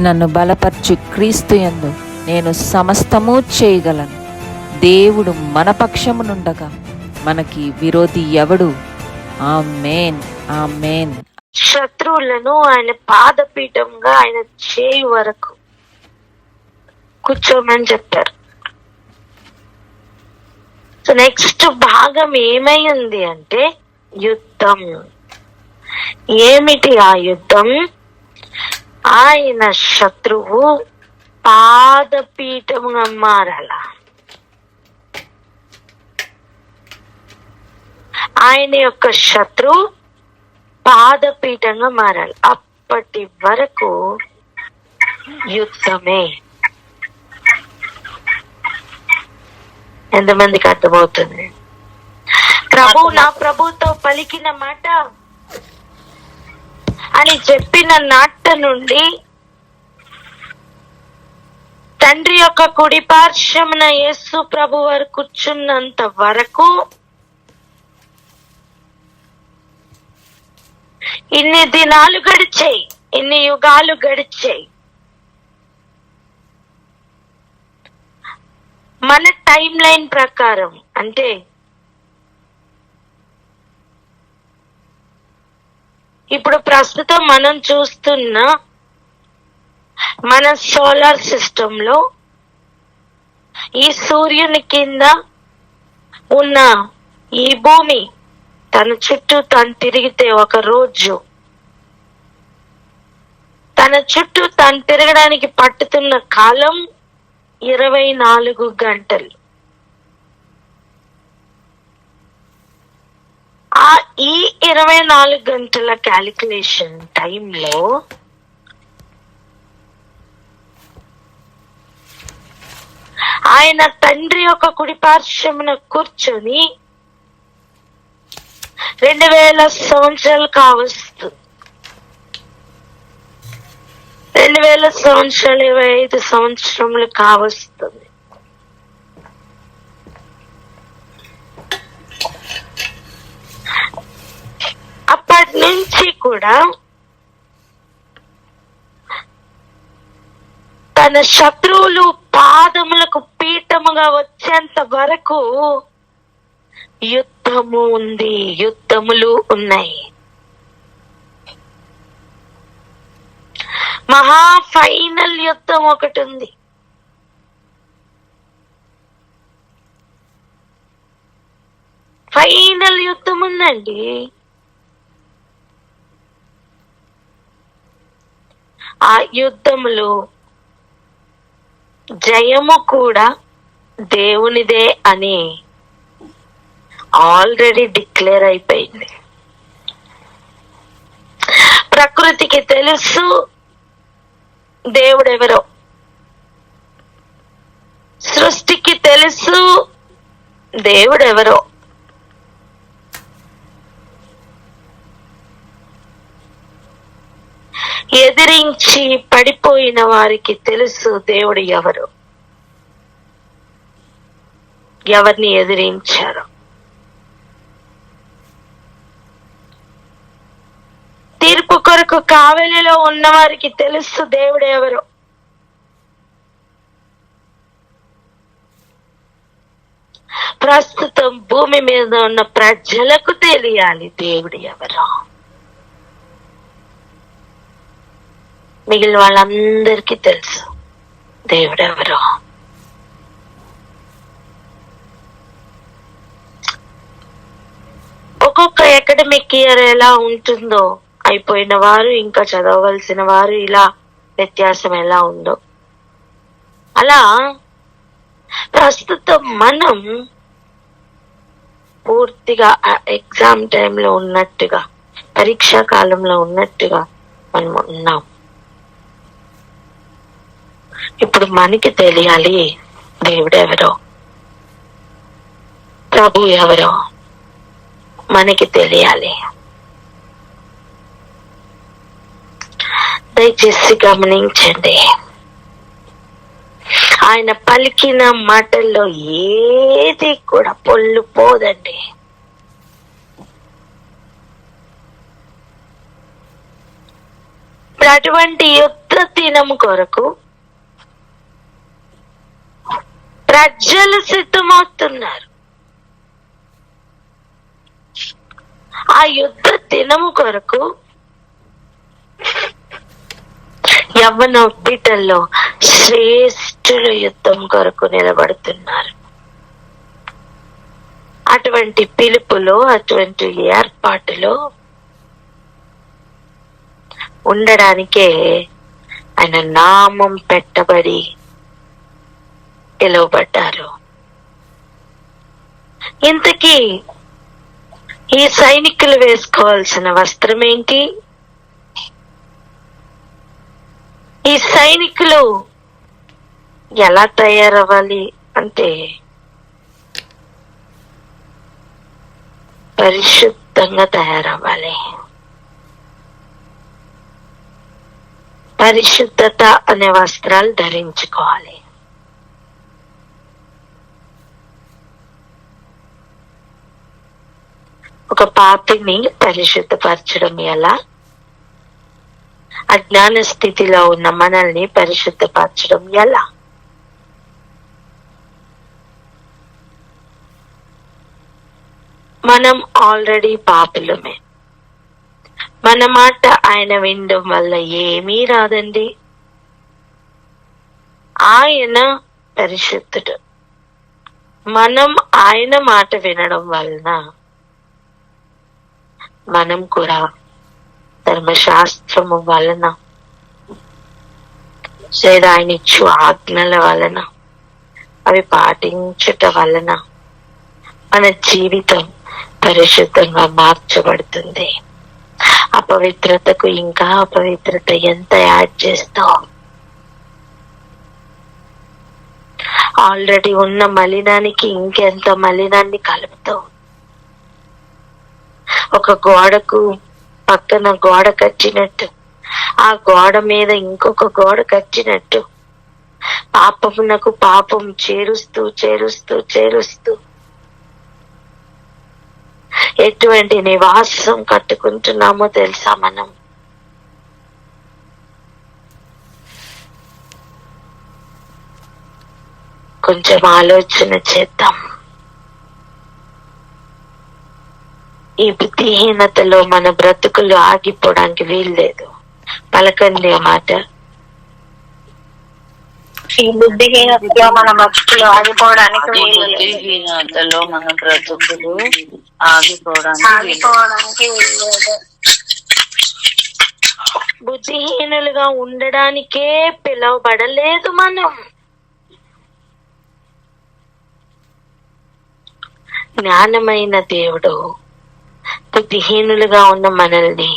నన్ను బలపరచు క్రీస్తు యందు నేను సమస్తము చేయగలను. దేవుడు మన పక్షమునుండగా మనకి విరోధి ఎవడు? ఆమేన్, ఆమేన్. శత్రువులను ఆయన పాదపీఠంగా ఆయన చేయి వరకు కూర్చోమని చెప్పారు. సో నెక్స్ట్ భాగం ఏమై ఉంది అంటే యుద్ధం. ఏమిటి ఆ యుద్ధం? ఆయన శత్రువు పాదపీఠంగా మారాల. ఆయన యొక్క శత్రువు పాదపీఠంగా మారాలి. అప్పటి వరకు యుద్ధమే. ఎంతమందికి అర్థమవుతుంది? నా ప్రభుతో పలికిన మాట అని చెప్పిన నాట నుండి తండ్రి యొక్క కుడి పార్శ్వమున యేసు ప్రభు వారు కూర్చున్నంత వరకు ఇన్ని దినాలు గడిచాయి, ఇన్ని యుగాలు గడిచాయి. మన టైం లైన్ ప్రకారం అంటే ఇప్పుడు ప్రస్తుతం మనం చూస్తున్న మన సోలార్ సిస్టమ్ లో ఈ సూర్యుని కింద ఉన్న ఈ భూమి తన చుట్టూ తను తిరిగితే ఒక రోజు, తన చుట్టూ తను తిరగడానికి పట్టుతున్న కాలం 24 గంటలు. ఈ 24 గంటల క్యాలిక్యులేషన్ టైంలో ఆయన తండ్రి యొక్క కుడి పార్శ్వమున కూర్చొని 2000 సంవత్సరాలు కావస్తు, 2000 సంవత్సరాలు 25 సంవత్సరములు కావస్తుంది. అప్పటి నుంచి కూడా తన శత్రువులు పాదములకు పీఠముగా వచ్చేంత వరకు యుద్ధము ఉంది, యుద్ధములు ఉన్నాయి. మహా ఫైనల్ యుద్ధం ఒకటి ఉంది. ఫైనల్ యుద్ధం ఉందండి. ఆ యుద్ధములో జయము కూడా దేవునిదే అని ఆల్రెడీ డిక్లేర్ అయిపోయింది. ప్రకృతికి తెలుసు దేవుడెవరో, సృష్టికి తెలుసు దేవుడెవరో. ఎదిరించి పడిపోయిన వారికి తెలుసు దేవుడు ఎవరు, ఎవరిని ఎదిరించారు. తీర్పు కొరకు కావలిలో ఉన్న వారికి తెలుసు దేవుడు ఎవరు. ప్రస్తుతం భూమి మీద ఉన్న ప్రజలకు తెలియాలి దేవుడు ఎవరు. మిగిలిన వాళ్ళందరికీ తెలుసు దేవుడు ఎవరు. ఒక్కొక్క అకాడమిక్ ఇయర్ ఎలా ఉంటుందో, అయిపోయిన వారు ఇంకా చదవవలసిన వారు ఇలా వ్యత్యాసం ఎలా ఉందో, అలా ప్రస్తుతం మనం పూర్తిగా ఎగ్జామ్ టైంలో ఉన్నట్టుగా, పరీక్షా కాలంలో ఉన్నట్టుగా మనం ఉన్నాం. ఇప్పుడు మనకి తెలియాలి దేవుడు ఎవరో, ప్రభు ఎవరో మనకి తెలియాలి. దయచేసి గమనించండి, ఆయన పలికిన మాటల్లో ఏది కూడా పొల్లు పోదండి. అటువంటి యుద్ధ దినం కొరకు ప్రజలు సిద్ధమవుతున్నారు. ఆ యుద్ధ దినము కొరకు యవ్వన బిడ్డల్లో శ్రేష్ఠులు యుద్ధం కొరకు నిలబడుతున్నారు. అటువంటి పిలుపులో, అటువంటి ఏర్పాటులో ఉండడానికే ఆయన నామం పెట్టబడి పిలువబడ్డారు. ఇంతకీ ఈ సైనికులు వేసుకోవాల్సిన వస్త్రం ఏంటి? ఈ సైనికులు ఎలా తయారవ్వాలి అంటే పరిశుద్ధంగా తయారవ్వాలి. పరిశుద్ధత అనే వస్త్రాలు ధరించుకోవాలి. ఒక పాపిని పరిశుద్ధపరచడం ఎలా? అజ్ఞాన స్థితిలో ఉన్న మనల్ని పరిశుద్ధపరచడం ఎలా? మనం ఆల్రెడీ పాపులమే. మన మాట ఆయన వినడం వల్ల ఏమీ రాదండి. ఆయన పరిశుద్ధుడు. మనం ఆయన మాట వినడం వలన మనం కూడా ధర్మశాస్త్రము వలన లేదా ఆయన ఇచ్చు ఆజ్ఞల వలన అవి పాటించుట వలన మన జీవితం పరిశుద్ధంగా మార్చబడుతుంది. అపవిత్రతకు ఇంకా అపవిత్రత ఎంత యాడ్ చేస్తాం? ఆల్రెడీ ఉన్న మలినానికి ఇంకెంత మలినాన్ని కలుపుతాం? ఒక గోడకు పక్కన గోడ కట్టినట్టు, ఆ గోడ మీద ఇంకొక గోడ కట్టినట్టు పాపమునకు పాపం చేరుస్తూ చేరుస్తూ చేరుస్తూ ఎటువంటి నివాసం కట్టుకుంటున్నామో తెలుసా? మనం కొంచెం ఆలోచన చేద్దాం. ఈ బుద్ధిహీనతలో మన బ్రతుకులు ఆగిపోవడానికి వీల్లేదు. పలకండి ఆ మాట. ఈ బుద్ధిహీనతలో మన బ్రతుకులు ఆగిపోవడానికి బుద్ధిహీనతలో మన బ్రతుకులు ఆగిపోవడానికి వీల్లేదు. బుద్ధిహీనులుగా ఉండడానికే పిలువబడలేదు మనం. జ్ఞానమైన దేవుడు బుద్ధిహీనులుగా ఉన్న మనల్ని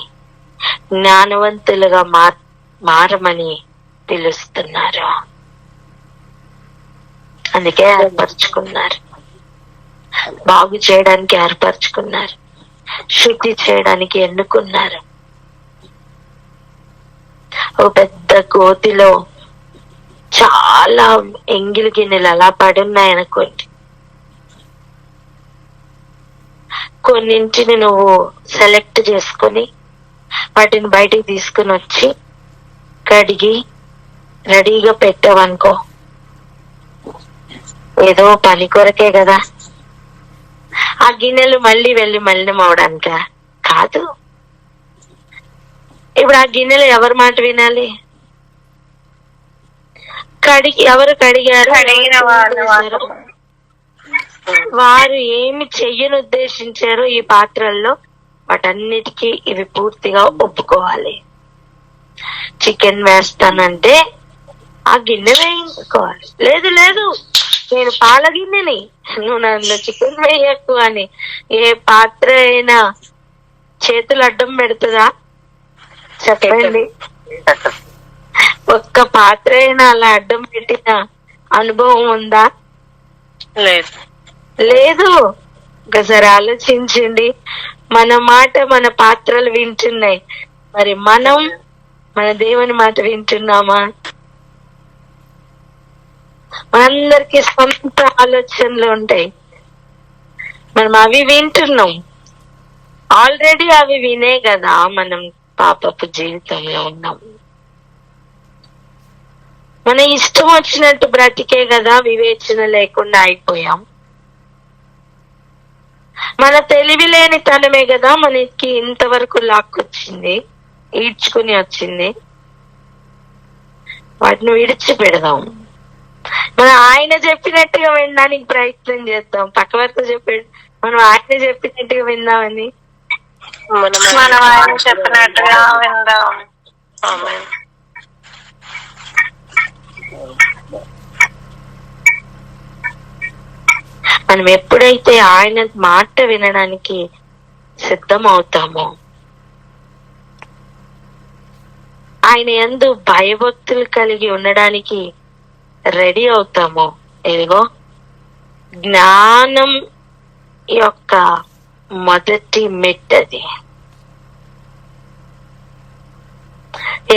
జ్ఞానవంతులుగా మారమని పిలుస్తున్నారు. అందుకే ఏర్పరచుకున్నారు. బాగు చేయడానికి ఏర్పరచుకున్నారు. శుద్ధి చేయడానికి ఎన్నుకున్నారు. ఓ పెద్ద గోతిలో చాలా ఎంగిలి గిన్నెలు అలా పడున్నాయనుకోండి. కొన్నింటిని నువ్వు సెలెక్ట్ చేసుకుని వాటిని బయటికి తీసుకుని వచ్చి కడిగి రెడీగా పెట్టావనుకో, ఏదో పని కొరకే కదా. ఆ గిన్నెలు మళ్ళీ వెళ్ళి మలినం అవడానిక కాదు. ఇప్పుడు ఆ గిన్నెలు ఎవరి మాట వినాలి? ఎవరు కడిగారు? వారు ఏమి చెయ్యను ఉద్దేశించారో ఈ పాత్రల్లో వాటన్నిటికీ ఇవి పూర్తిగా ఒప్పుకోవాలి. చికెన్ వేస్తానంటే ఆ గిన్నె వేయించుకోవాలి. లేదు లేదు నేను పాల గిన్నెని, నువ్వు నన్ను చికెన్ వేయకు అని ఏ పాత్ర అయినా చేతులు అడ్డం పెడుతుందా? చెప్పండి. ఒక్క పాత్ర అయినా అలా అడ్డం పెట్టిన అనుభవం ఉందా? లేదు. ఒకసారి ఆలోచించండి. మన మాట మన పాత్రలు వింటున్నాయి, మరి మనం మన దేవుని మాట వింటున్నామా? మనందరికి సొంత ఆలోచనలు ఉంటాయి, మనం అవి వింటున్నాం. ఆల్రెడీ అవి వినే కదా మనం పాపపు జీవితంలో ఉన్నాం. మన ఇష్టం వచ్చినట్టు బ్రతికే కదా వివేచన లేకుండా అయిపోయాం. మన తెలివి లేని తనమే కదా మనకి ఇంతవరకు లాక్కొచ్చింది, ఈడ్చుకుని వచ్చింది. వాటిని విడిచిపెడదాం. మనం ఆయన చెప్పినట్టుగా వినడానికి ప్రయత్నం చేద్దాం. పక్క వరకు చెప్పాడు, మనం ఆయన చెప్పినట్టుగా విందామని మనం ఆయన చెప్పినట్టుగా విందాం. మనం ఎప్పుడైతే ఆయన మాట వినడానికి సిద్ధం అవుతామో, ఆయన యందు భయభక్తులు కలిగి ఉండడానికి రెడీ అవుతామో, ఇదిగో జ్ఞానం యొక్క మొదటి మెట్టది.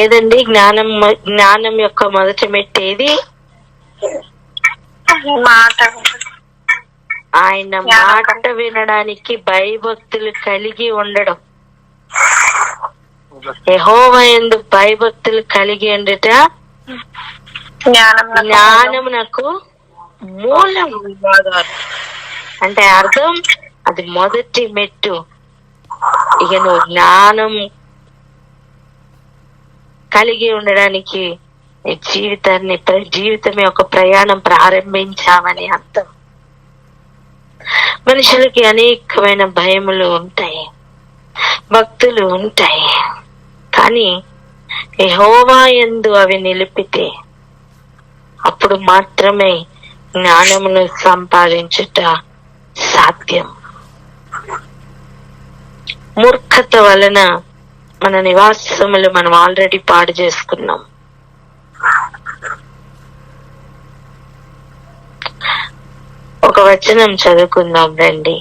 ఏదండి జ్ఞానం యొక్క మొదటి మెట్టేది? మాట. ఆయన మాట వినడానికి భయభక్తులు కలిగి ఉండడం. యెహోవా యందు భయభక్తులు కలిగి ఉండుట జ్ఞానమునకు మూలం. అంటే అర్థం, అది మొదటి మెట్టు. ఇక నువ్వు జ్ఞానం కలిగి ఉండడానికి నీ జీవితం యొక్క ప్రయాణం ప్రారంభించామని అర్థం. మనుషులకి అనేకమైన భయములు ఉంటాయి, భక్తులు ఉంటాయి, కానీ యెహోవా యందు అవి నిలిపితే అప్పుడు మాత్రమే జ్ఞానమును సంపాదించుట సాధ్యం. మూర్ఖత వలన మన నివాసములు మనం ఆల్రెడీ పాడు చేసుకున్నాం. ఒక వచనం చదువుకుందాం రండి.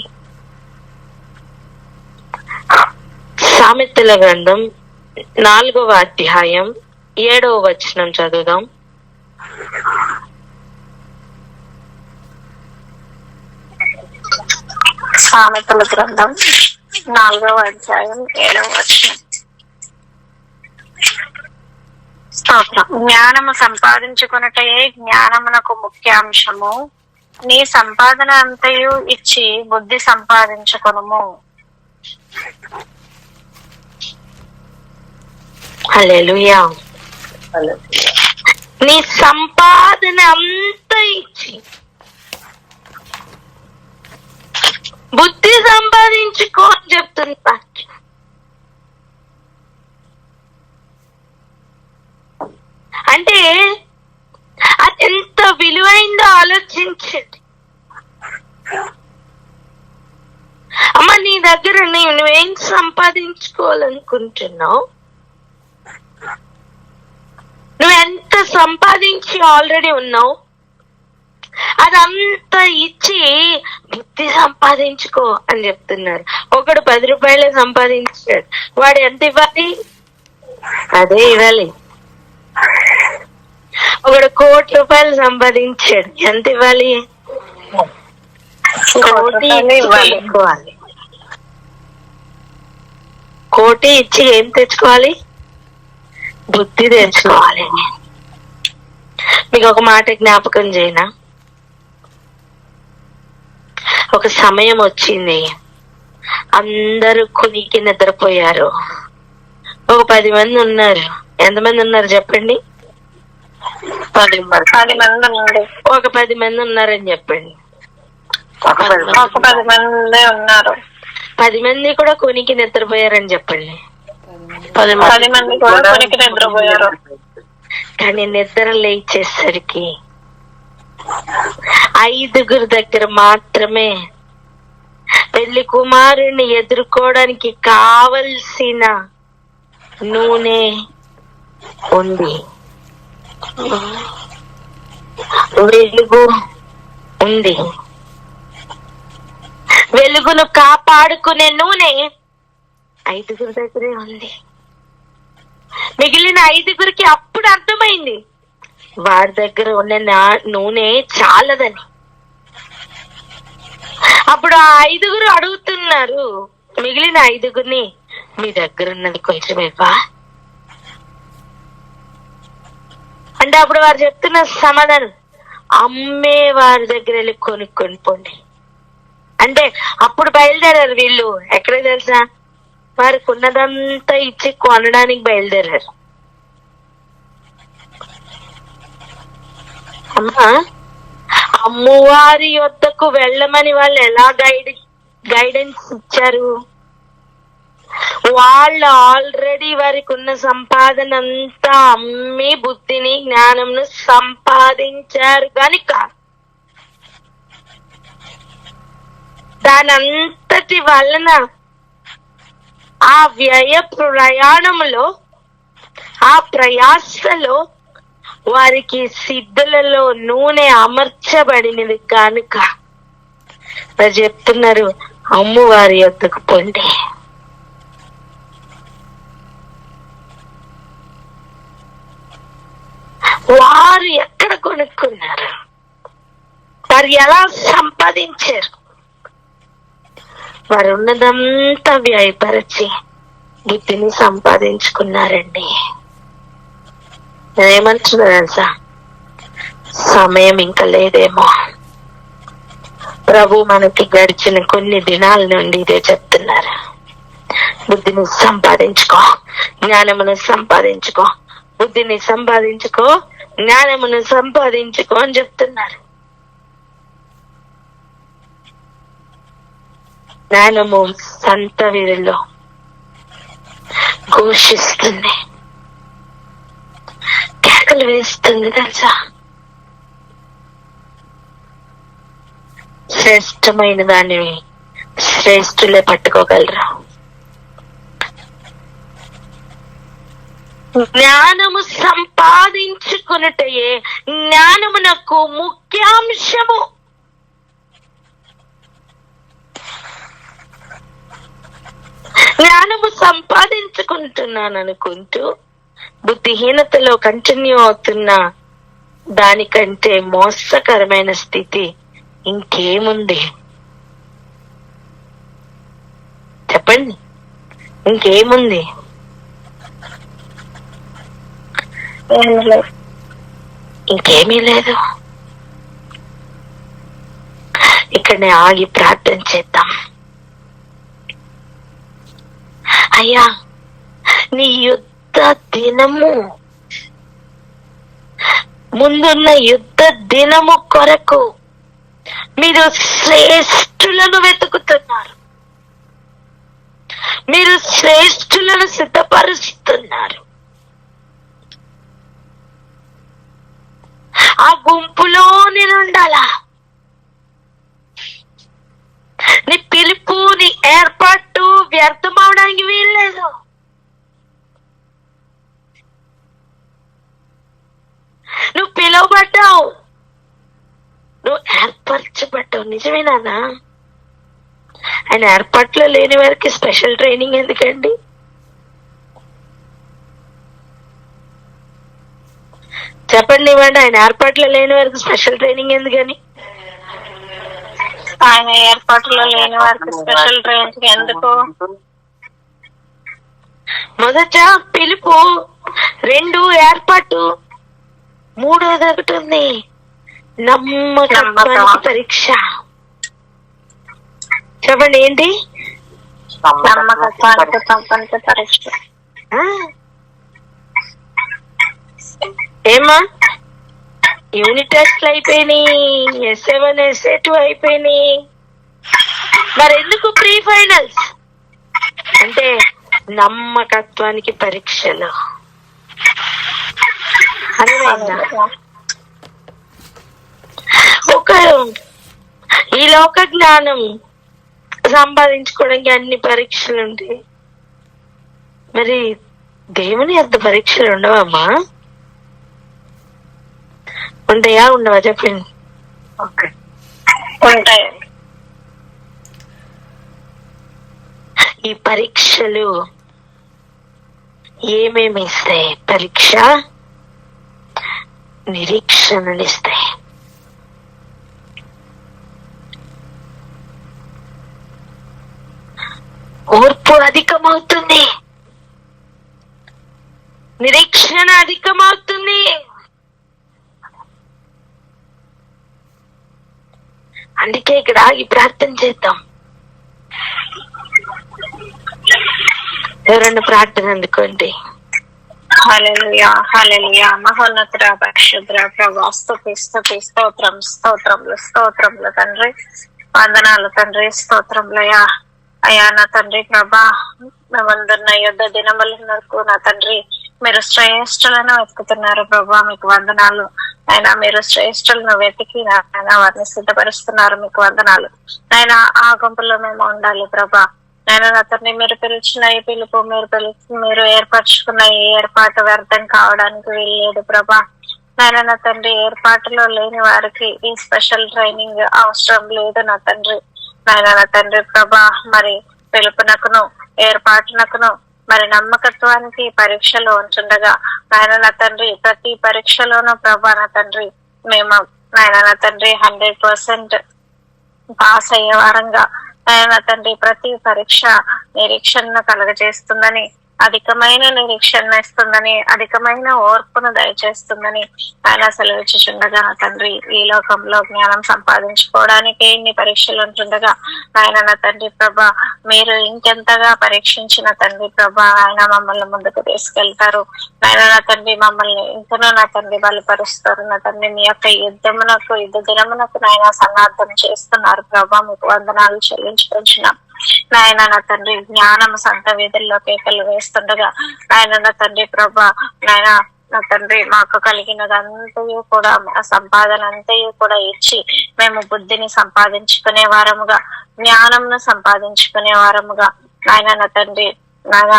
సామెతల గ్రంథం 4వ అధ్యాయం 7వ వచనం చదువుదాం. సామెతల గ్రంథం 4వ అధ్యాయం 7వ వచనం. జ్ఞానము సంపాదించుకొనుటే జ్ఞానమునకు ముఖ్యాంశము. నీ సంపాదన అంతయు ఇచ్చి బుద్ధి సంపాదించుకొనుము. హల్లెలూయా. నీ సంపాదన అంతా ఇచ్చి బుద్ధి సంపాదించుకో అని చెప్తుంది వాక్యం. అంటే అది ఎంత విలువైందో ఆలోచించండి. అమ్మ, నీ దగ్గర నువ్వేం సంపాదించుకోవాలనుకుంటున్నావు? నువ్వెంత సంపాదించి ఆల్రెడీ ఉన్నావు? అదంతా ఇచ్చి బుద్ధి సంపాదించుకో అని చెప్తున్నారు. ఒకడు 10 రూపాయలే సంపాదించాడు, వాడు ఎంత ఇవ్వాలి? అదే ఇవ్వాలి. ఒకడు 1 కోటి రూపాయలు సంపాదించాడు, ఎంత ఇవ్వాలి? 1 కోటి ఇవ్వాలి. 1 కోటి ఇచ్చి ఏం తెచ్చుకోవాలి? బుద్ధి తెచ్చుకోవాలి. మీకు ఒక మాట జ్ఞాపకం చేయనా? ఒక సమయం వచ్చింది, అందరూ కునికి నిద్రపోయారు. ఒక 10 మంది ఉన్నారు. ఎంతమంది ఉన్నారు చెప్పండి? 10 మంది ఉన్నారు. ఒక 10 మంది ఉన్నారని చెప్పండి. ఒక 10 మంది ఉన్నారు. 10 మంది కూడా కునికి నిద్రపోయారని చెప్పండి. 10 మంది కూడా కునికి నిద్రపోయారు. కానీ నిద్ర లేచేసరికి 5 దగ్గర మాత్రమే పెళ్లి కుమారుణ్ణి ఎదుర్కోవడానికి కావలసిన నూనె ఉంది, వెలుగు ఉంది. వెలుగును కాపాడుకునే నూనె 5 దగ్గరే ఉంది. మిగిలిన 5 అప్పుడు అర్థమైంది వాడి దగ్గర ఉన్న నూనె చాలదని. అప్పుడు ఆ 5 అడుగుతున్నారు మిగిలిన 5 మీ దగ్గర ఉన్నది కొంచెం ఇవ్వా అంటే అప్పుడు వారు చెప్తున్న సమాధానం, అమ్మే వారి దగ్గర వెళ్ళి కొనుక్కొని పోండి. అంటే అప్పుడు బయలుదేరారు వీళ్ళు. ఎక్కడ తెలుసా? వారికి ఉన్నదంతా ఇచ్చి కొనడానికి బయలుదేరారు. అమ్మా, అమ్మవారి యొద్దకు వెళ్ళమని వాళ్ళు ఎలా గైడెన్స్ ఇచ్చారు? వాళ్ళు ఆల్రెడీ వారికి ఉన్న సంపాదన అంతా అమ్మి బుద్ధిని జ్ఞానంను సంపాదించారు కనుక దానంతటి వలన ఆ వ్యయ ప్రయాణములో, ఆ ప్రయాసలో వారికి సిద్ధులలో నూనె అమర్చబడినది కనుక వారు చెప్తున్నారు, అమ్మవారి యొద్దకు పొండి. వారు ఎక్కడ కొనుక్కున్నారు? వారు ఎలా సంపాదించారు? వారు ఉన్నదంతా వ్యయపరిచి బుద్ధిని సంపాదించుకున్నారండి. నేనేమంటున్నా తెలుసా? సమయం ఇంకా లేదేమో. ప్రభు మనకి గడిచిన కొన్ని దినాల నుండి ఇదే చెప్తున్నారు. బుద్ధిని సంపాదించుకో, జ్ఞానమును సంపాదించుకో, బుద్ధిని సంపాదించుకో, జ్ఞానమును సంపాదించుకో అని చెప్తున్నారు. జ్ఞానము సంత వీరిలో ఘోషిస్తుంది, కేకలు వేస్తుంది తెలుసా? శ్రేష్టమైన దాన్ని శ్రేష్ఠులే పట్టుకోగలరు. జ్ఞానము సంపాదించుకున్నటయే జ్ఞానమునకు ముఖ్యాంశము. జ్ఞానము సంపాదించుకుంటున్నాను అనుకుంటూ బుద్ధిహీనతలో కంటిన్యూ అవుతున్న దానికంటే మోసకరమైన స్థితి ఇంకేముంది చెప్పండి? ఇంకేముంది? ఇంకేమీ లేదు. ఇక్కడనే ఆగి ప్రార్థన చేద్దాం. అయ్యా, నీ యుద్ధ దినము, ముందున్న యుద్ధ దినము కొరకు మీరు శ్రేష్ఠులను వెతుకుతున్నారు, మీరు శ్రేష్ఠులను సిద్ధపరుస్తున్నారు. ఆ గుంపులో నేను ఉండాలా? నీ పిలుపు, నీ ఏర్పాటు వ్యర్థం అవడానికి వీల్లేదు. నువ్వు పిలువబడ్డావు, నువ్వు ఏర్పరచబడ్డావు. నిజమేనా? ఆయన ఏర్పాట్లో లేని వారికి స్పెషల్ ట్రైనింగ్ ఎందుకండి? చెప్పండి, ఇవ్వండి. ఆయన ఏర్పాట్లో లేని వారికి స్పెషల్ ట్రైనింగ్ ఎందుకని? ఆయన ఏర్పాటులో లేని వారికి స్పెషల్ ట్రైనింగ్ ఎందుకు? మొదట పిలుపు, 2 ఏర్పాటు, 3వది ఒకటి ఉంది, నమ్మకానికి పరీక్ష. చెప్పండి, ఏంటి? నమ్మకానికి పరీక్ష. ఏమా, యూనిట్ టెస్ట్లు అయిపోయినాయి, SA1 SA2 అయిపోయినాయి, మరెందుకు ప్రీ ఫైనల్స్? అంటే నమ్మకత్వానికి పరీక్షలు. అర్థమైందా? ఈ లోక జ్ఞానం సంపాదించుకోవడానికి అన్ని పరీక్షలు ఉంటాయి, మరి దేవుని అంత పరీక్షలు ఉండవమ్మా? ఉంటాయా, ఉండవా? చెప్పండి. ఉంటాయి. ఈ పరీక్షలు ఏమేమి ఇస్తాయి? పరీక్ష నిరీక్షణలు ఇస్తాయి. ఓర్పు అధికమవుతుంది, నిరీక్షణ అధికమవుతుంది. అందుకే ఇక్కడ ఆగి ప్రార్థన చేద్దాం. ఎవరన్నా ప్రార్థన అందుకోండి. హల్లెలూయా, హల్లెలూయా. మహోన్నతుడ, పరిశుద్ధ ప్రభా, స్తోత్రములు తండ్రి, వందనాలు తండ్రి, స్తోత్రములయ్యా. అయ్యా నా తండ్రి ప్రభా, మేమందరిన యుద్ధ దినములకు నా తండ్రి మీరు శ్రేష్ఠులను వెతుకుతున్నారు ప్రభా, మీకు వందనాలు. అయినా మీరు శ్రేష్ఠులను వెతికి నాయన వారిని సిద్ధపరుస్తున్నారు, మీకు వందనాలు. అయినా ఆ గుంపులో మేము ఉండాలి ప్రభా. నేను నా తండ్రి మీరు పిలిచిన ఈ పిలుపు, మీరు ఏర్పరచుకున్న ఈ ఏర్పాటు వ్యర్థం కావడానికి వీల్లేదు ప్రభా. నేను నా తండ్రి ఏర్పాటులో లేని వారికి ఈ స్పెషల్ ట్రైనింగ్ అవసరం లేదు నా తండ్రి. నాయన నా తండ్రి ప్రభా, మరి పిలుపునకును ఏర్పాటునకును మరి నమ్మకత్వానికి పరీక్షలో ఉంటుండగా నాయన నా తండ్రి ప్రతి పరీక్షలోనూ ప్రభా నా తండ్రి మేము నాయన నా తండ్రి 100% పాస్ అయ్యే వారంగా నాయన తండ్రి ప్రతి పరీక్ష నిరీక్షణను కలగజేస్తుందని, అధికమైన నిరీక్షణ ఇస్తుందని, అధికమైన ఓర్పును దయచేస్తుందని ఆయన సెలవిచ్చుచుండగా నా తండ్రి ఈ లోకంలో జ్ఞానం సంపాదించుకోవడానికి ఇన్ని పరీక్షలు ఉంటుండగా ఆయన నా తండ్రి ప్రభా మీరు ఇంకెంతగా పరీక్షించిన తండ్రి ప్రభా ఆయన మమ్మల్ని ముందుకు తీసుకెళ్తారు. ఆయన నా తండ్రి మమ్మల్ని ఇంకనూ నా తండ్రి బలపరుస్తారు. నా తండ్రి మీ యొక్క యుద్ధ దినమునకు నాయన సన్నార్థం చేస్తున్నారు ప్రభా, మీకు వందనాలు చెల్లించుకొచ్చినాం. నాయన నా తండ్రి జ్ఞానం సంత వీధుల్లో కేకలు వేస్తుండగా నాయన నా తండ్రి ప్రభా నాయన నా తండ్రి మాకు కలిగినదంతయు కూడా సంపాదన అంతయు కూడా ఇచ్చి మేము బుద్ధిని సంపాదించుకునే వారముగా, జ్ఞానంను సంపాదించుకునే వారముగా నాయన నా తండ్రి నాయన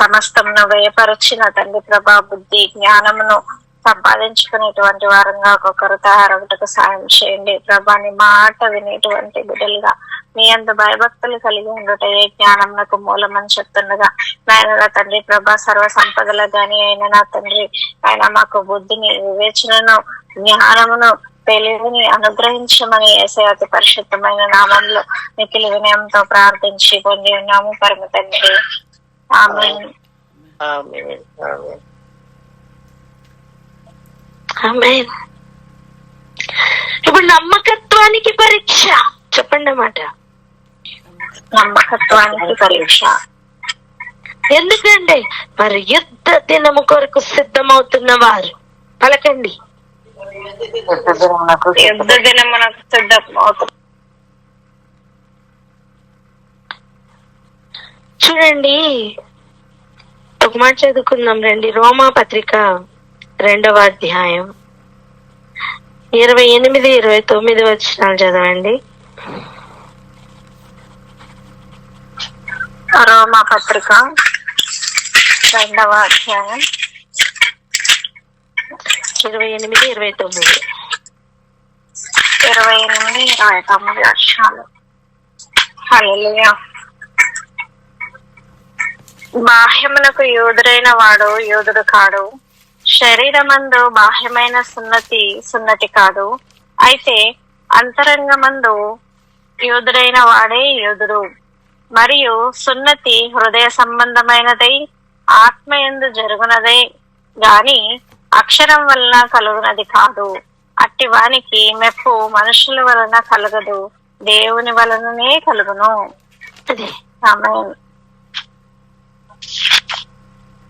సమస్తమును వ్యయపరిచిన తండ్రి ప్రభా బుద్ధి జ్ఞానమును సంపాదించుకునేటువంటి వారంగా ఒక్కొక్కరు తయారవుటకు సాయం చేయండి ప్రభాని మాట వినేటువంటి బిడ్డలుగా మీ అంత భయభక్తులు కలిగి ఉండట ఏ జ్ఞానంకు మూలమని చెప్తుండగా నాయన నా తండ్రి ప్రభా సర్వ సంపదల గాని అయిన నా తండ్రి ఆయన మాకు బుద్ధిని వివేచనను జ్ఞానమును తెలివిని అనుగ్రహించమని యేసయ్య అతి పరిశుద్ధమైన నామంలో మిక్కిలి వినయంతో ప్రార్థించి పొంది ఉన్నాము పరమ తండ్రి, ఆమేన్. ఆమేన్. ఇప్పుడు నమ్మకత్వానికి పరీక్ష చెప్పండి అన్నమాట. నమ్మకత్వానికి పరీక్ష ఎందుకంటే మరి యుద్ధ దినము కొరకు సిద్ధమవుతున్న వారు పలకండి. యుద్ధ దినమునకు సిద్ధమవుతుంది. చూడండి ఒక మాట చదువుకుందాం రండి. రోమా పత్రిక 2వ అధ్యాయం 28, 29 వచనాలు చదవండి. రోమా పత్రిక 2వ అధ్యాయం 28, 29. 28, 29 వచనాలు. హల్లెలూయా. బాహ్యమునకు యోధుడైన వాడు యోధుడు కాడు, శరీరమందు బాహ్యమైన సున్నతి కాదు, అయితే అంతరంగమందు యోధుడైన వాడే యోధుడు. మరియు సున్నతి హృదయ సంబంధమైనదై ఆత్మయందు జరుగునదే గాని అక్షరం వలన కలుగునది కాదు. అట్టి వానికి మెప్పు మనుషుల వలన కలగదు, దేవుని వలననే కలుగును. అదే ఆమేన్.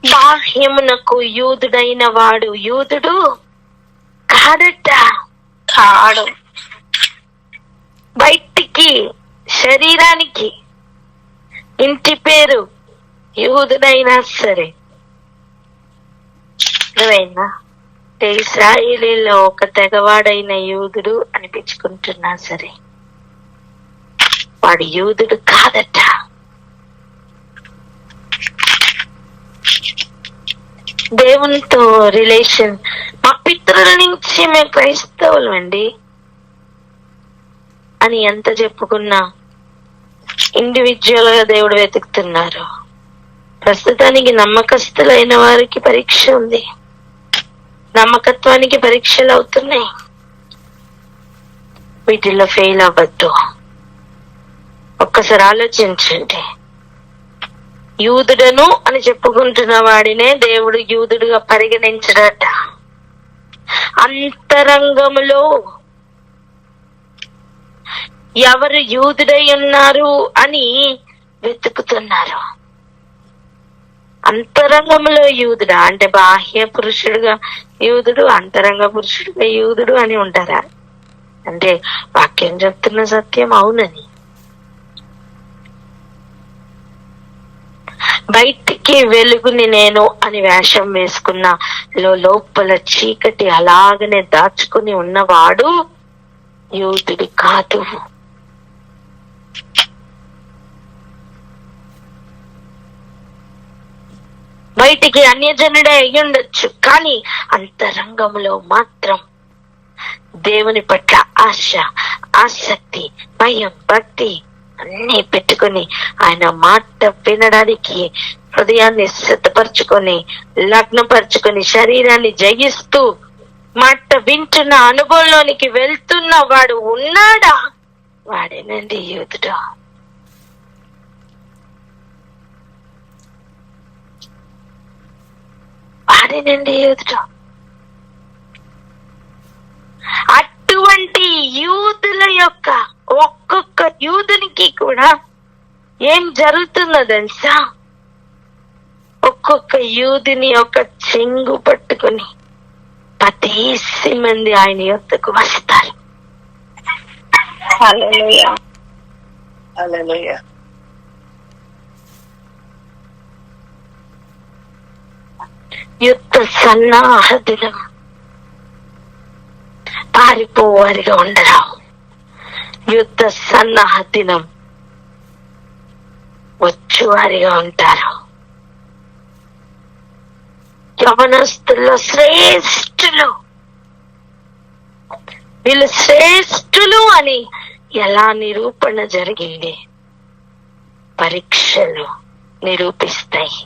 బాహ్యమునకు యూదుడైన వాడు యూదుడు కాడట. కాడు. బయటికి శరీరానికి ఇంటి పేరు యూదుడైనా సరే, ఇశ్రాయేలీలో ఒక తెగవాడైన యూదుడు అనిపించుకుంటున్నా సరే వాడు యూదుడు కాదట. దేవునితో రిలేషన్ మా పితరుల నుంచి మేము క్రైస్తవులు అండి అని ఎంత చెప్పుకున్నా ఇండివిజువల్ గా దేవుడు వెతుకుతున్నారు. ప్రస్తుతానికి నమ్మకస్తులైన వారికి పరీక్ష ఉంది, నమ్మకత్వానికి పరీక్షలు అవుతున్నాయి. వీటిల్లో ఫెయిల్ అవ్వద్దు. ఒక్కసారి ఆలోచించండి. యూదుడను అని చెప్పుకుంటున్న వాడినే దేవుడు యూదుడుగా పరిగణించడట. అంతరంగములో ఎవరు యూదుడై ఉన్నారు అని వెతుకుతున్నారు. అంతరంగంలో యూదుడా అంటే బాహ్య పురుషుడుగా యూదుడు, అంతరంగ పురుషుడుగా యూదుడు అని ఉంటారా? అంటే వాక్యం చెప్తున్న సత్యం అవునని. బయటికి వెలుగుని నేను అని వేషం వేసుకున్న లోపల చీకటి అలాగనే దాచుకుని ఉన్నవాడు యూదుడు కాదు. బయటికి అన్యజనుడే అయ్యుండొచ్చు, కానీ అంతరంగంలో మాత్రం దేవుని పట్ల ఆశ, ఆసక్తి, భయం, భక్తి అన్ని పెట్టుకుని ఆయన మాట వినడానికి హృదయాన్ని సిద్ధపరచుకొని, లగ్నపరుచుకొని, శరీరాన్ని జయిస్తూ మాట వింటున్న అనుభవంలోనికి వెళ్తున్న వాడు ఉన్నాడా? వాడేనండి యూదుడు. వాడేనండి యూదుడు. అటువంటి యూదుల యొక్క ఒక్కొక్క యూదునికి కూడా ఏం జరుగుతుందో తెలుసా? ఒక్కొక్క యూదుని యొక్క చెంగు పట్టుకుని 10 మంది ఆయన యొద్దకు వస్తారు. హల్లెలూయా. హల్లెలూయా. యుద్ధ సన్నాహ దినం. పారిపోవారిగా ఉండరు. యుద్ధ సన్నాహ దినం వచ్చేవారిగా ఉంటారు. యవనస్తుల్లో శ్రేష్ఠులు. వీళ్ళు శ్రేష్ఠులు అని ఎలా నిరూపణ జరిగింది? పరీక్షలు నిరూపిస్తాయి.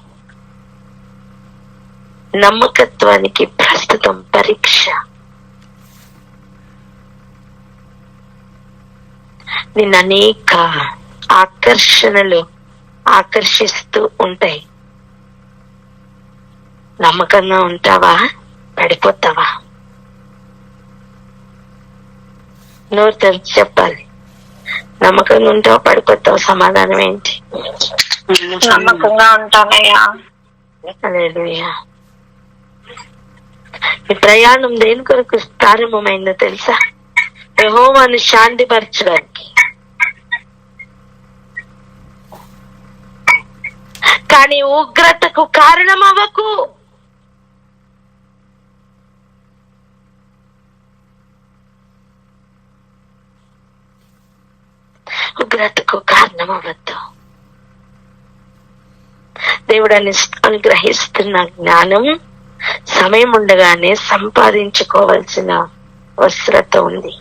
నమ్మకత్వానికి ప్రస్తుతం పరీక్ష. నిన్ను అనేక ఆకర్షణలు ఆకర్షిస్తూ ఉంటాయి. నమ్మకంగా ఉంటావా? పడిపోతావా? నోరు తెరిచి చెప్పాలి. నమ్మకంగా ఉంటావా? పడిపోతావా? సమాధానం ఏంటి? నమ్మకంగా ఉంటానయ్యా. హల్లెలూయా. ఈ ప్రయాణం దేని కొరకు ప్రారంభమైందో తెలుసా? యెహోవాను శాంతిపరచడానికి. కానీ ఉగ్రతకు కారణమవ్వకు. ఉగ్రతకు కారణమవ్వద్దు. దేవుడు అనుగ్రహిస్తున్న జ్ఞానం సమయం ఉండగానే సంపాదించుకోవాల్సిన అవసరత ఉంది.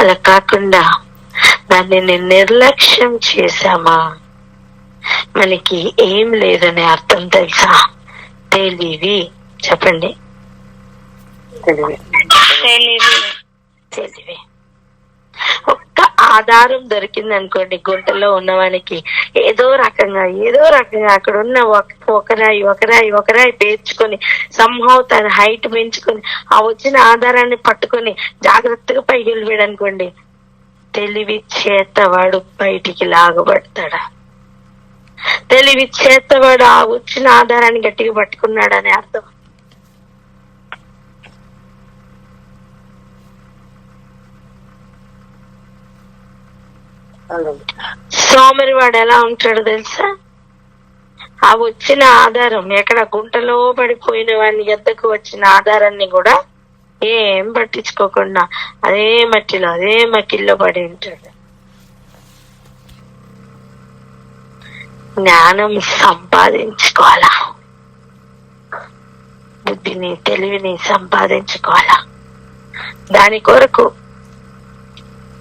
అలా కాకుండా దాన్ని నిర్లక్ష్యం చేశామా మనకి ఏం లేదనే అర్థం తెలుసా? తెలివి. చెప్పండి. తెలివి. ఒక్క ఆధారం దొరికింది అనుకోండి, గుంటలో ఉన్నవానికి ఏదో రకంగా అక్కడ ఉన్న ఒకరాయి పేర్చుకొని సంహవ్ తన హైట్ పెంచుకొని ఆ వచ్చిన ఆధారాన్ని పట్టుకొని జాగ్రత్తగా పైకి వెళ్ళిపోయాడు అనుకోండి, తెలివి చేతవాడు బయటికి లాగబడతాడా? తెలివి చేతవాడు ఆ వచ్చిన ఆధారాన్ని గట్టిగా పట్టుకున్నాడని అర్థం. సోమరివాడు ఎలా ఉంటాడు తెలుసా? ఆ వచ్చిన ఆధారం ఎక్కడ గుంటలో పడిపోయిన వాడిని ఎద్దకు వచ్చిన ఆధారాన్ని కూడా ఏం పట్టించుకోకుండా అదే మట్టిలో పడి ఉంటాడు. జ్ఞానం సంపాదించుకోవాలా, బుద్ధిని తెలివిని సంపాదించుకోవాలా. దాని కొరకు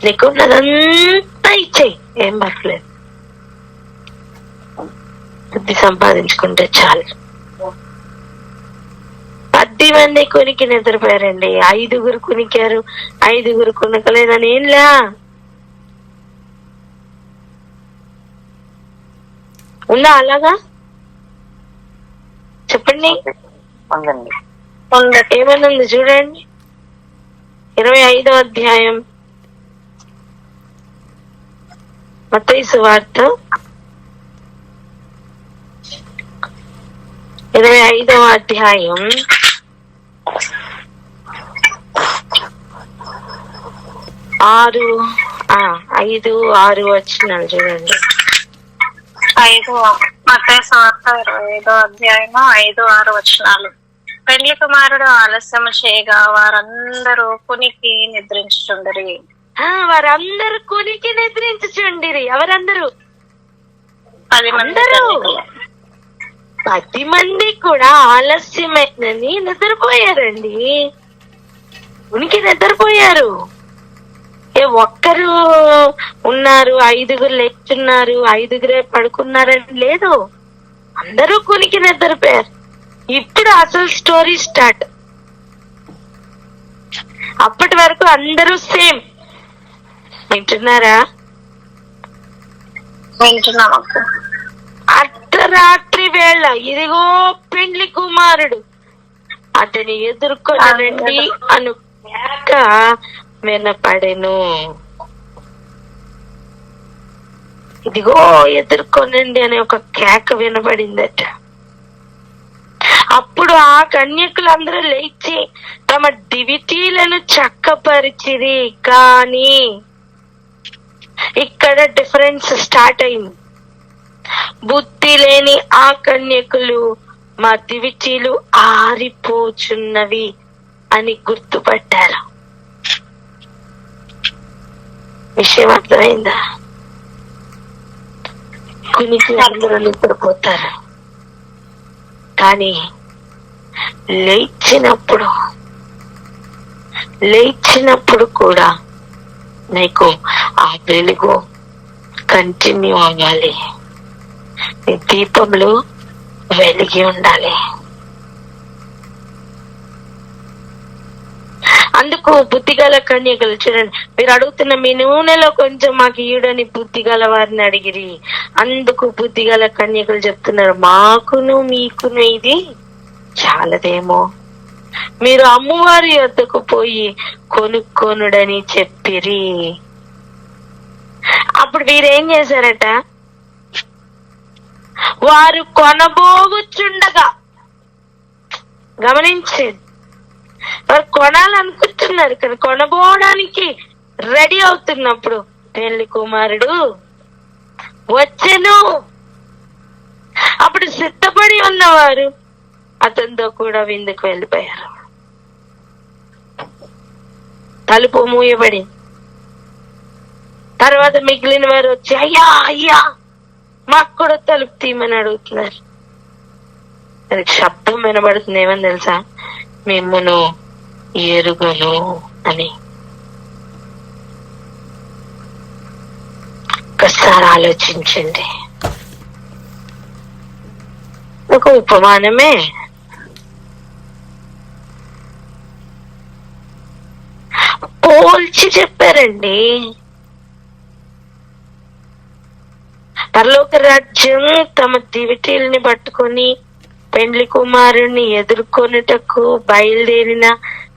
నీకున్నదంతా ఇచ్చేయి, ఏం పర్లేదు. బుద్ధి సంపాదించుకుంటే చాలు. 10 మంది కునికి నిద్రపోయారండి, 5 కునికారు, 5 కునకలేదని ఏంలా. ఉందా అలాగా? చెప్పండి. ఏమన్నా ఉంది చూడండి. 25వ అధ్యాయం మత్తయి సువార్త 25వ అధ్యాయం 5-6 వచనాలు చూడండి. మత్తయి సువార్త 25వ అధ్యాయము 5-6 వచనాలు. పెండ్లి కుమారుడు ఆలస్యం చేయగా వారందరూ కునికి నిద్రించుచుండిరి. వారందరూ కునికి నిద్రించుచుండిరి. ఎవరందరూ? 10 మంది కూడా ఆలస్యమైందని నిద్రపోయారండి. ఉనికి నిద్రపోయారు. ఒక్కరు ఉన్నారు, 5గురు లేచున్నారు, 5గురే పడుకున్నారని లేదు. అందరూ కునికి నిద్రపోయారు. ఇప్పుడు అసలు స్టోరీ స్టార్ట్. అప్పటి వరకు అందరూ సేమ్. వింటున్నారా? అర్ధరాత్రి వేళ ఇదిగో పెండ్లి కుమారుడు, అతని ఎదుర్కొనండి అను కేక వినపడెను. ఇదిగో ఎదుర్కొనండి అనే ఒక కేక వినపడిందట. అప్పుడు ఆ కన్యకులందరూ లేచి తమ దివిటీలను చక్కపరిచిరి. కానీ ఇక్కడ డిఫరెన్స్ స్టార్ట్ అయింది. బుద్ధి లేని ఆ కన్యకులు మా దివిటీలు ఆరిపోచున్నవి అని గుర్తుపట్టారు. విషయం అర్థమైందా? కునికి అందరూ నిద్రపోతారు, కానీ లేచినప్పుడు కూడా నీకు ఆ వెలుగు కంటిన్యూ అవ్వాలి. నీ దీపంలో వెలిగి ఉండాలి. అందుకు బుద్ధిగల కన్యకలు చూడండి, మీరు అడుగుతున్న మీ నూనెలో కొంచెం మాకు ఇయుడని బుద్ధిగల వారిని అడిగిరి. అందుకు బుద్ధిగల కన్యకలు చెప్తున్నారు, మాకును మీకును ఇది చాలదేమో, మీరు అమ్మవారి వద్దకు పోయి కొనుక్కొనుడని చెప్పిరి. అప్పుడు వీరేం చేశారట? వారు కొనబోగుచుండగా, గమనించేది, వారు కొనాలనుకుంటున్నారు కానీ కొనబోవడానికి రెడీ అవుతున్నప్పుడు పెళ్లి కుమారుడు వచ్చెను. అప్పుడు సిద్ధపడి ఉన్నవారు అతనితో కూడా విందుకు వెళ్ళిపోయారు. తలుపు మూయబడి తర్వాత మిగిలిన వారు వచ్చి అయ్యా అయ్యా మాకు కూడా తలుపు తీయమని అడుగుతున్నారు. దానికి శబ్దం వినబడుతుంది, ఏమని తెలుసా? మిమ్మును ఎరుగను అని. ఒక్కసారి ఆలోచించండి. ఒక ఉపమానమే. పోల్చి చెప్పారండి. పరలోక రాజ్యం తమ దివిటీల్ని పట్టుకొని పెండ్లి కుమారుణ్ణి ఎదుర్కొనుటకు బయలుదేరిన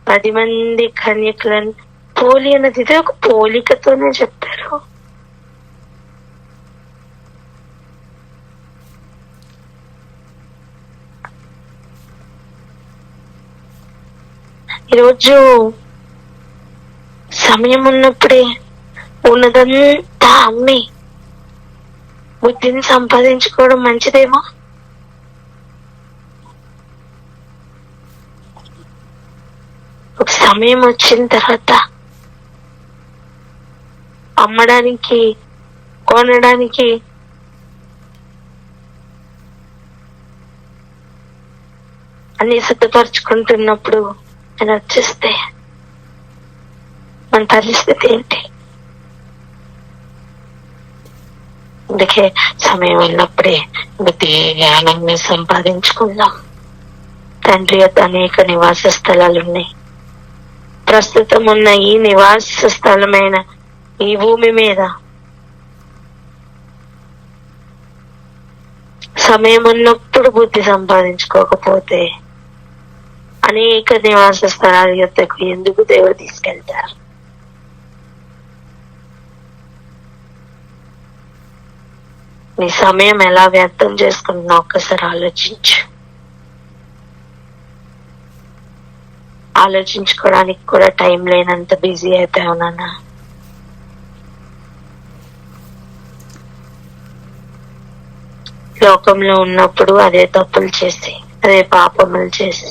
10 మంది కన్యకులను పోలి అన్నది ఇది ఒక పోలికతోనే చెప్పారు. ఈరోజు సమయం ఉన్నప్పుడే ఉన్నదంతా అమ్మి బుద్ధిని సంపాదించుకోవడం మంచిదేమో. ఒక సమయం వచ్చిన తర్వాత అమ్మడానికి కొనడానికి అన్ని సిద్ధపరచుకుంటున్నప్పుడు ఆయన వచ్చేస్తే మన పరిస్థితి ఏంటి? అందుకే సమయం ఉన్నప్పుడే బుద్ధి జ్ఞానాన్ని సంపాదించుకుందాం. తండ్రి యొక్క అనేక నివాస స్థలాలు ఉన్నాయి. ప్రస్తుతం ఉన్న ఈ నివాస స్థలమైన ఈ భూమి మీద సమయం ఉన్నప్పుడు బుద్ధి సంపాదించుకోకపోతే అనేక నివాస స్థలాల యొద్దకు ఎందుకు దేవుడు తీసుకెళ్తారు? నీ సమయం ఎలా వ్యర్థం చేసుకుంటున్నావు ఒక్కసారి ఆలోచించు. ఆలోచించుకోవడానికి కూడా టైం లేనంత బిజీ అయిపోయావు నాన్న. లోకంలో ఉన్నప్పుడు అదే తప్పులు చేసి, అదే పాపములు చేసి,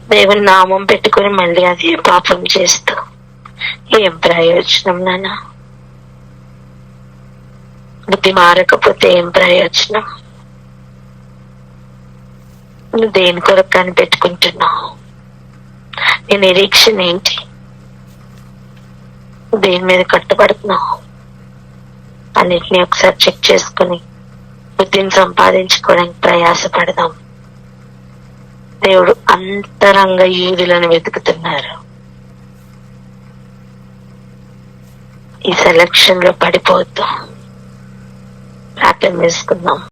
దేవుని నామం పెట్టుకుని మళ్ళీ అదే పాపం చేస్తూ ఏం ప్రయోజనం నాన్న? బుద్ధి మారకపోతే ఏం ప్రయోజనం? నువ్వు దేని కొరకు కనిపెట్టుకుంటున్నావు? నీ నిరీక్షణ ఏంటి? దేని మీద కట్టుబడుతున్నావు? అన్నిటినీ ఒకసారి చెక్ చేసుకుని బుద్ధిని సంపాదించుకోవడానికి ప్రయాసపడదాం. దేవుడు అంతరంగ యూదులను వెతుకుతున్నారు. ఈ సెలక్షన్ లో పడిపోవద్దు. ప్రార్థన చేసుకుందాం.